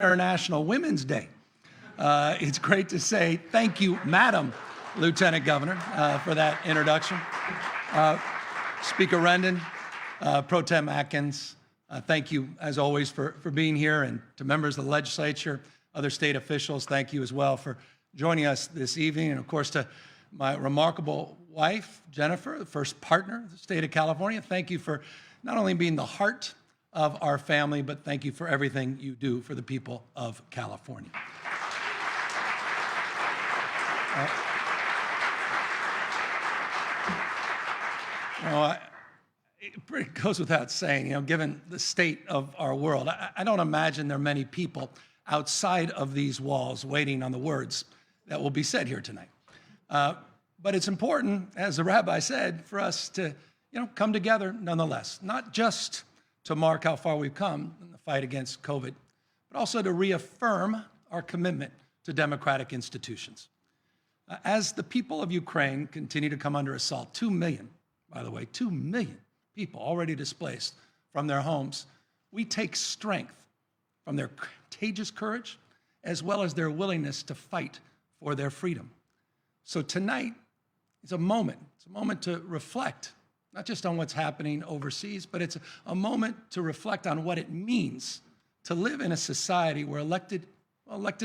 International Women's Day. It's great to say thank you, Madam Lieutenant Governor, for that introduction. Speaker Rendon, Pro Tem Atkins, thank you, as always, for being here, and to members of the legislature, other state officials, thank you as well for joining us this evening, and of course to my remarkable wife, Jennifer, the first partner of the state of California. Thank you for not only being the heart of our family, but thank you for everything you do for the people of California. It goes without saying, given the state of our world, I don't imagine there are many people outside of these walls waiting on the words that will be said here tonight. But it's important, as the rabbi said, for us to come together nonetheless, not just to mark how far we've come in the fight against COVID, but also to reaffirm our commitment to democratic institutions. As the people of Ukraine continue to come under assault, 2 million, by the way, 2 million people already displaced from their homes, we take strength from their courageous courage as well as their willingness to fight for their freedom. So tonight is a moment. It's a moment to reflect, not just on what's happening overseas, but it's a moment to reflect on what it means to live in a society where elected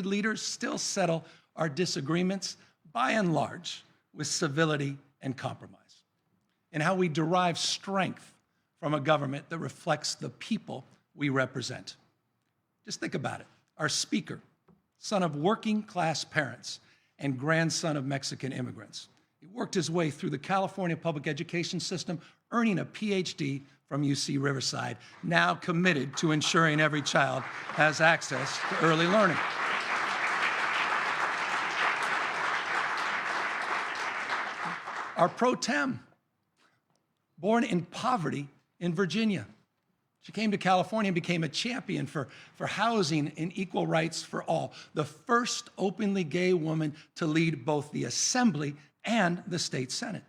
leaders still settle our disagreements, by and large, with civility and compromise, and how we derive strength from a government that reflects the people we represent. Just think about it. Our speaker, son of working class parents and grandson of Mexican immigrants, he worked his way through the California public education system, earning a PhD from UC Riverside, now committed to ensuring every child has access to early learning. Our pro tem, born in poverty in Virginia. She came to California and became a champion for housing and equal rights for all, the first openly gay woman to lead both the Assembly and the state Senate.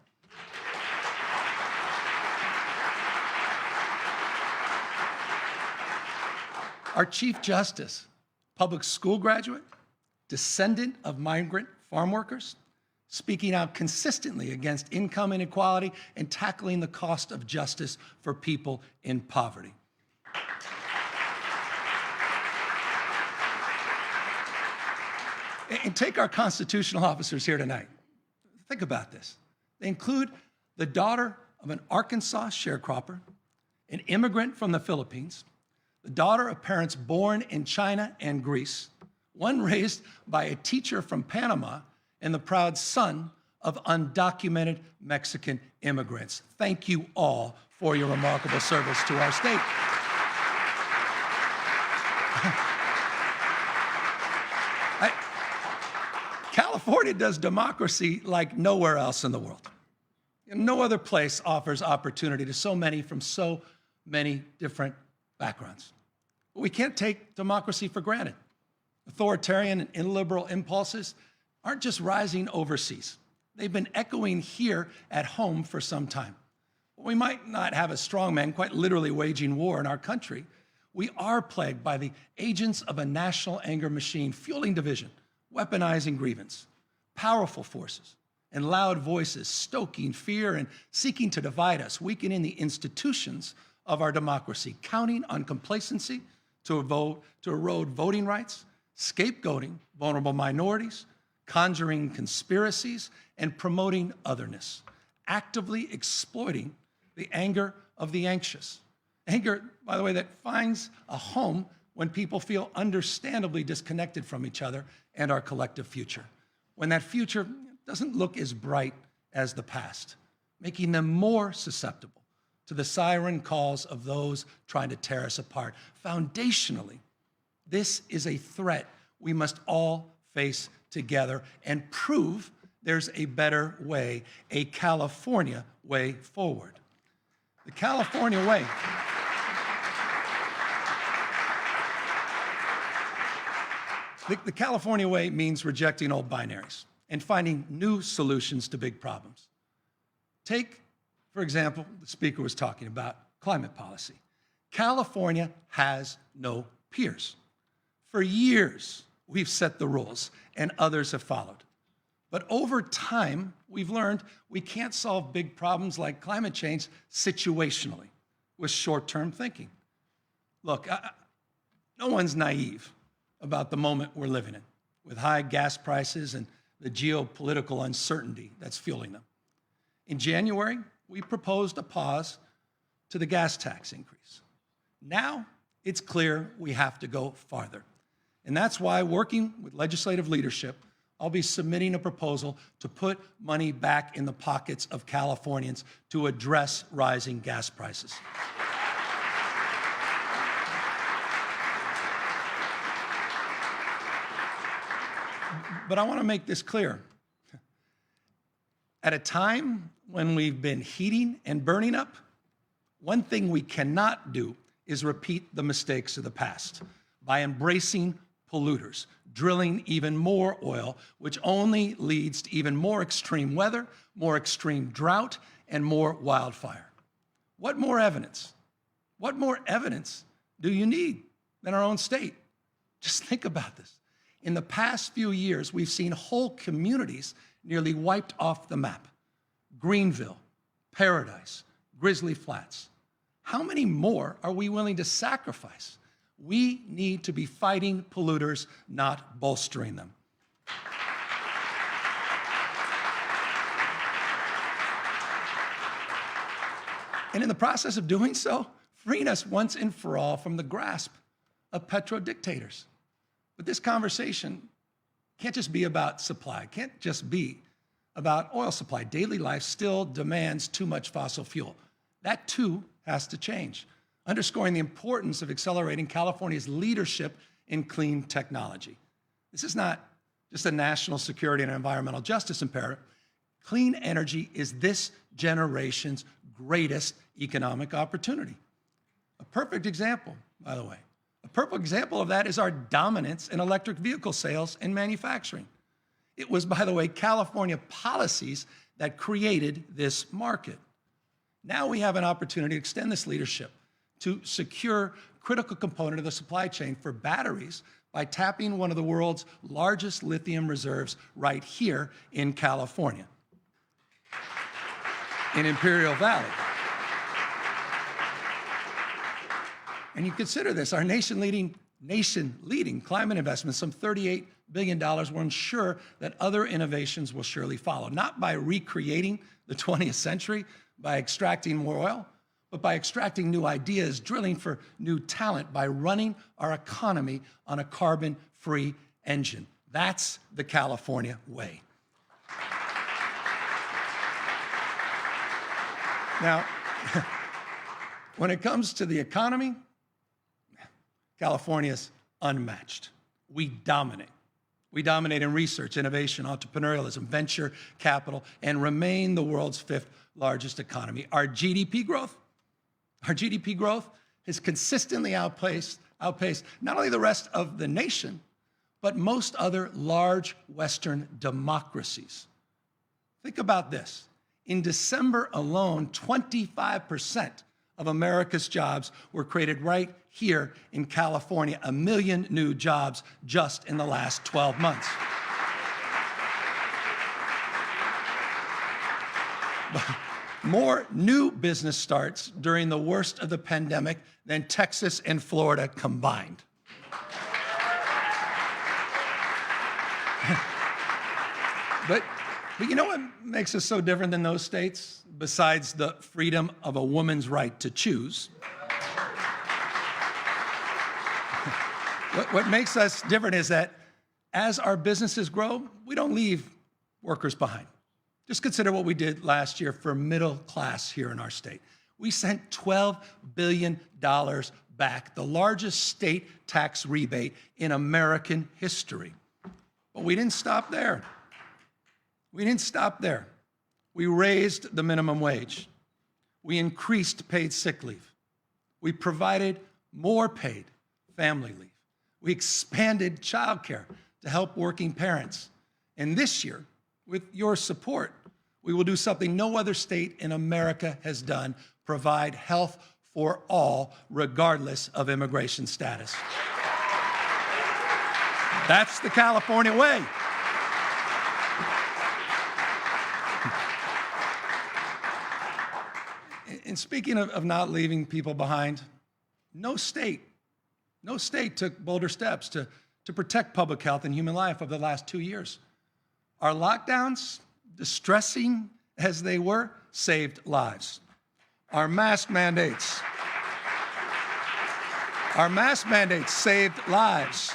Our Chief Justice, public school graduate, descendant of migrant farm workers, speaking out consistently against income inequality and tackling the cost of justice for people in poverty. And take our constitutional officers here tonight. Think about this. They include the daughter of an Arkansas sharecropper, an immigrant from the Philippines, the daughter of parents born in China and Greece, one raised by a teacher from Panama, and the proud son of undocumented Mexican immigrants. Thank you all for your remarkable service to our state. California does democracy like nowhere else in the world. No other place offers opportunity to so many from so many different backgrounds. But we can't take democracy for granted. Authoritarian and illiberal impulses aren't just rising overseas. They've been echoing here at home for some time. We might not have a strongman quite literally waging war in our country. We are plagued by the agents of a national anger machine, fueling division, weaponizing grievance, powerful forces and loud voices stoking fear and seeking to divide us, weakening the institutions of our democracy, counting on complacency to erode voting rights, scapegoating vulnerable minorities, conjuring conspiracies, and promoting otherness, actively exploiting the anger of the anxious. Anger, by the way, that finds a home when people feel understandably disconnected from each other and our collective future, when that future doesn't look as bright as the past, making them more susceptible to the siren calls of those trying to tear us apart. Foundationally, this is a threat we must all face together and prove there's a better way, a California way forward. The California way. The California way means rejecting old binaries and finding new solutions to big problems. Take, for example, the speaker was talking about climate policy. California has no peers. For years, we've set the rules, and others have followed. But over time, we've learned we can't solve big problems like climate change situationally with short-term thinking. Look, no one's naive about the moment we're living in, with high gas prices and the geopolitical uncertainty that's fueling them. In January, we proposed a pause to the gas tax increase. Now, it's clear we have to go farther. And that's why, working with legislative leadership, I'll be submitting a proposal to put money back in the pockets of Californians to address rising gas prices. But I want to make this clear. At a time when we've been heating and burning up, one thing we cannot do is repeat the mistakes of the past by embracing polluters, drilling even more oil, which only leads to even more extreme weather, more extreme drought, and more wildfire. What more evidence? What more evidence do you need than our own state? Just think about this. In the past few years, we've seen whole communities nearly wiped off the map. Greenville, Paradise, Grizzly Flats. How many more are we willing to sacrifice? We need to be fighting polluters, not bolstering them. And in the process of doing so, freeing us once and for all from the grasp of petrodictators. But this conversation can't just be about supply, it can't just be about oil supply. Daily life still demands too much fossil fuel. That too has to change, underscoring the importance of accelerating California's leadership in clean technology. This is not just a national security and environmental justice imperative. Clean energy is this generation's greatest economic opportunity. A perfect example, by the way. A perfect example of that is our dominance in electric vehicle sales and manufacturing. It was, by the way, California policies that created this market. Now we have an opportunity to extend this leadership to secure critical component of the supply chain for batteries by tapping one of the world's largest lithium reserves right here in California, in Imperial Valley. And you consider this, our nation-leading climate investments, some $38 billion, will ensure that other innovations will surely follow, not by recreating the 20th century, by extracting more oil, but by extracting new ideas, drilling for new talent, by running our economy on a carbon-free engine. That's the California way. Now, when it comes to the economy, California's unmatched. We dominate. We dominate in research, innovation, entrepreneurialism, venture capital, and remain the world's 5th largest economy. Our GDP growth has consistently outpaced not only the rest of the nation, but most other large Western democracies. Think about this. In December alone, 25% of America's jobs were created right here in California, 1 million new jobs just in the last 12 months. More new business starts during the worst of the pandemic than Texas and Florida combined. But you know what makes us so different than those states, besides the freedom of a woman's right to choose? What makes us different is that as our businesses grow, we don't leave workers behind. Just consider what we did last year for middle class here in our state. We sent $12 billion back, the largest state tax rebate in American history. But we didn't stop there. We raised the minimum wage. We increased paid sick leave. We provided more paid family leave. We expanded childcare to help working parents. And this year, with your support, we will do something no other state in America has done: provide health for all, regardless of immigration status. That's the California way. And speaking of not leaving people behind, no state took bolder steps to protect public health and human life over the last 2 years. Our lockdowns, distressing as they were, saved lives. Our mask mandates saved lives.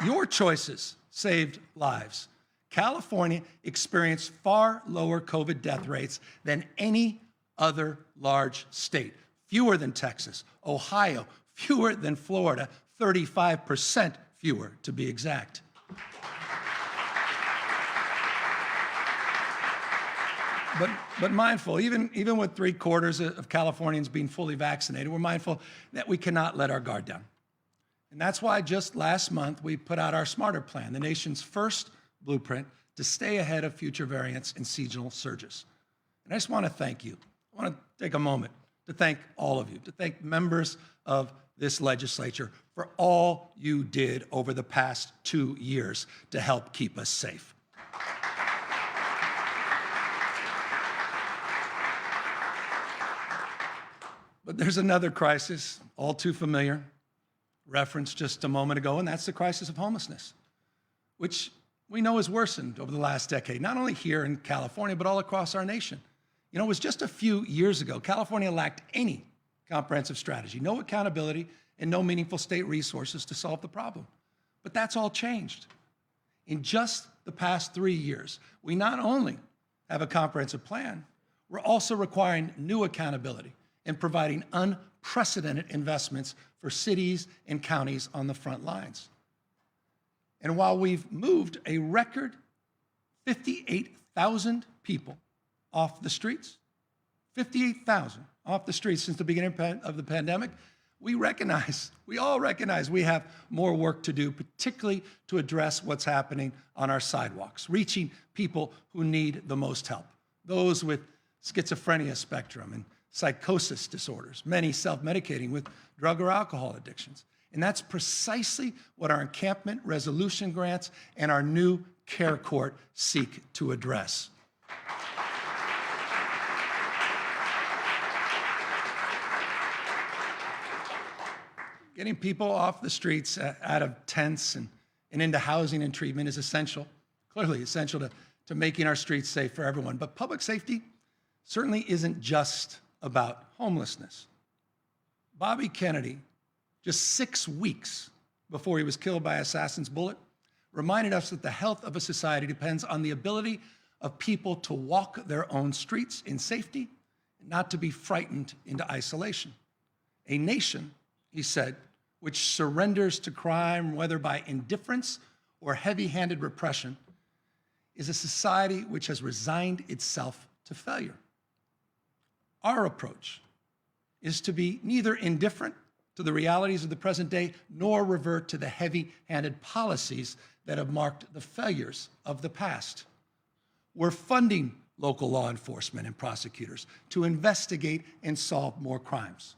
Your choices saved lives. California experienced far lower COVID death rates than any other large state. Fewer than Texas, Ohio, fewer than Florida, 35% fewer to be exact. But mindful, even with 3/4 of Californians being fully vaccinated, we're mindful that we cannot let our guard down. And that's why just last month we put out our Smarter Plan, the nation's first blueprint to stay ahead of future variants and seasonal surges. And I just want to thank you. I want to take a moment to thank all of you, to thank members of this legislature for all you did over the past 2 years to help keep us safe. But there's another crisis, all too familiar, referenced just a moment ago, and that's the crisis of homelessness, which we know has worsened over the last decade, not only here in California, but all across our nation. You know, it was just a few years ago, California lacked any comprehensive strategy, no accountability, and no meaningful state resources to solve the problem. But that's all changed. In just the past 3 years, we not only have a comprehensive plan, we're also requiring new accountability and providing unprecedented investments for cities and counties on the front lines. And while we've moved a record 58,000 people off the streets, 58,000 off the streets since the beginning of the pandemic, we all recognize we have more work to do, particularly to address what's happening on our sidewalks, reaching people who need the most help, those with schizophrenia spectrum and psychosis disorders, many self-medicating with drug or alcohol addictions. And that's precisely what our encampment resolution grants and our new care court seek to address. Getting people off the streets, out of tents and into housing and treatment is essential, clearly essential to making our streets safe for everyone. But public safety certainly isn't just about homelessness. Bobby Kennedy, just 6 weeks before he was killed by assassin's bullet, reminded us that the health of a society depends on the ability of people to walk their own streets in safety and not to be frightened into isolation. A nation, he said, which surrenders to crime, whether by indifference or heavy-handed repression, is a society which has resigned itself to failure. Our approach is to be neither indifferent to the realities of the present day, nor revert to the heavy-handed policies that have marked the failures of the past. We're funding local law enforcement and prosecutors to investigate and solve more crimes.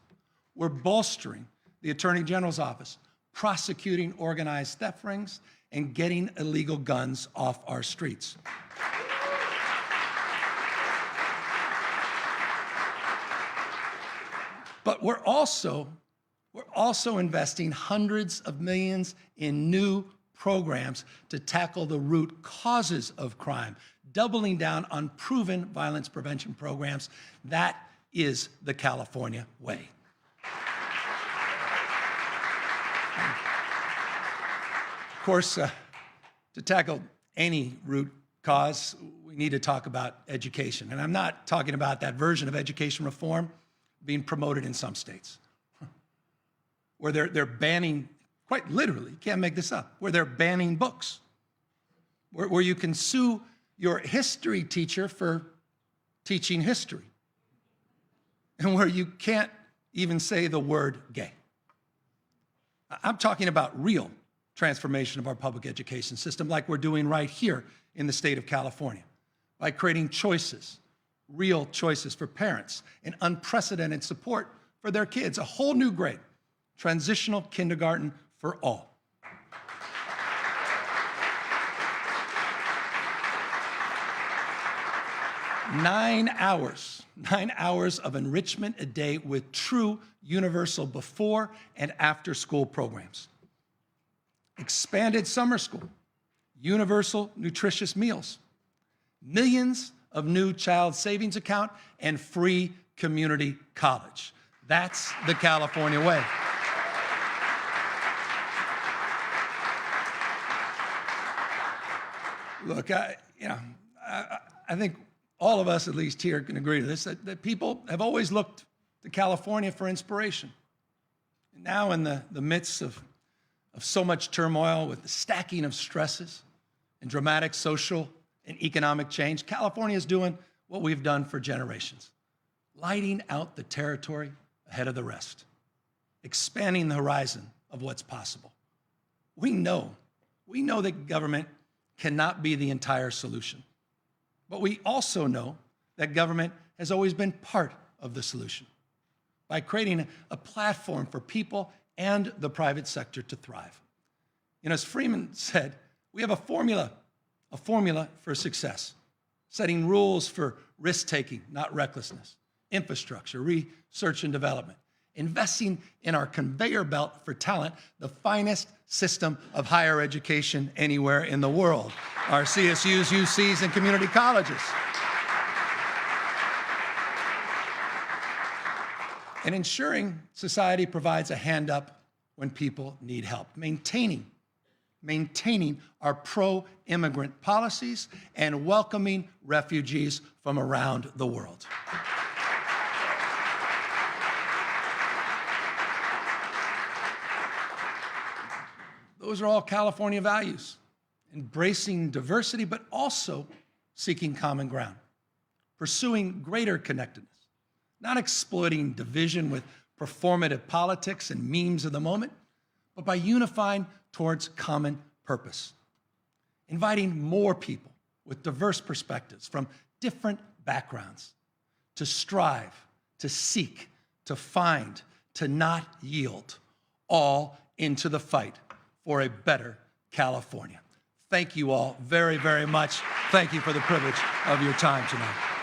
We're bolstering the Attorney General's office, prosecuting organized theft rings, and getting illegal guns off our streets. But we're also investing hundreds of millions in new programs to tackle the root causes of crime, doubling down on proven violence prevention programs. That is the California way. Of course, to tackle any root cause, we need to talk about education. And I'm not talking about that version of education reform being promoted in some states, where they're banning, quite literally, you can't make this up, where they're banning books, where you can sue your history teacher for teaching history, and where you can't even say the word gay. I'm talking about real transformation of our public education system, like we're doing right here in the state of California, by creating choices, real choices for parents, and unprecedented support for their kids, a whole new grade, transitional kindergarten for all. 9 hours of enrichment a day with true universal before and after school programs. Expanded summer school, universal nutritious meals, millions of new child savings account, and free community college. That's the California way. Look, I think all of us, at least here, can agree to this, that people have always looked to California for inspiration. And now in the midst of so much turmoil with the stacking of stresses and dramatic social and economic change, California is doing what we've done for generations, lighting out the territory ahead of the rest, expanding the horizon of what's possible. We know that government cannot be the entire solution, but we also know that government has always been part of the solution by creating a platform for people and the private sector to thrive. You know, as Freeman said, we have a formula for success, setting rules for risk-taking, not recklessness, infrastructure, research and development, investing in our conveyor belt for talent, the finest system of higher education anywhere in the world, our CSUs, UCs, and community colleges. And ensuring society provides a hand up when people need help, maintaining our pro-immigrant policies and welcoming refugees from around the world. Those are all California values, embracing diversity, but also seeking common ground, pursuing greater connectedness, not exploiting division with performative politics and memes of the moment, but by unifying towards common purpose, inviting more people with diverse perspectives from different backgrounds to strive, to seek, to find, to not yield, all into the fight for a better California. Thank you all very, very much. Thank you for the privilege of your time tonight.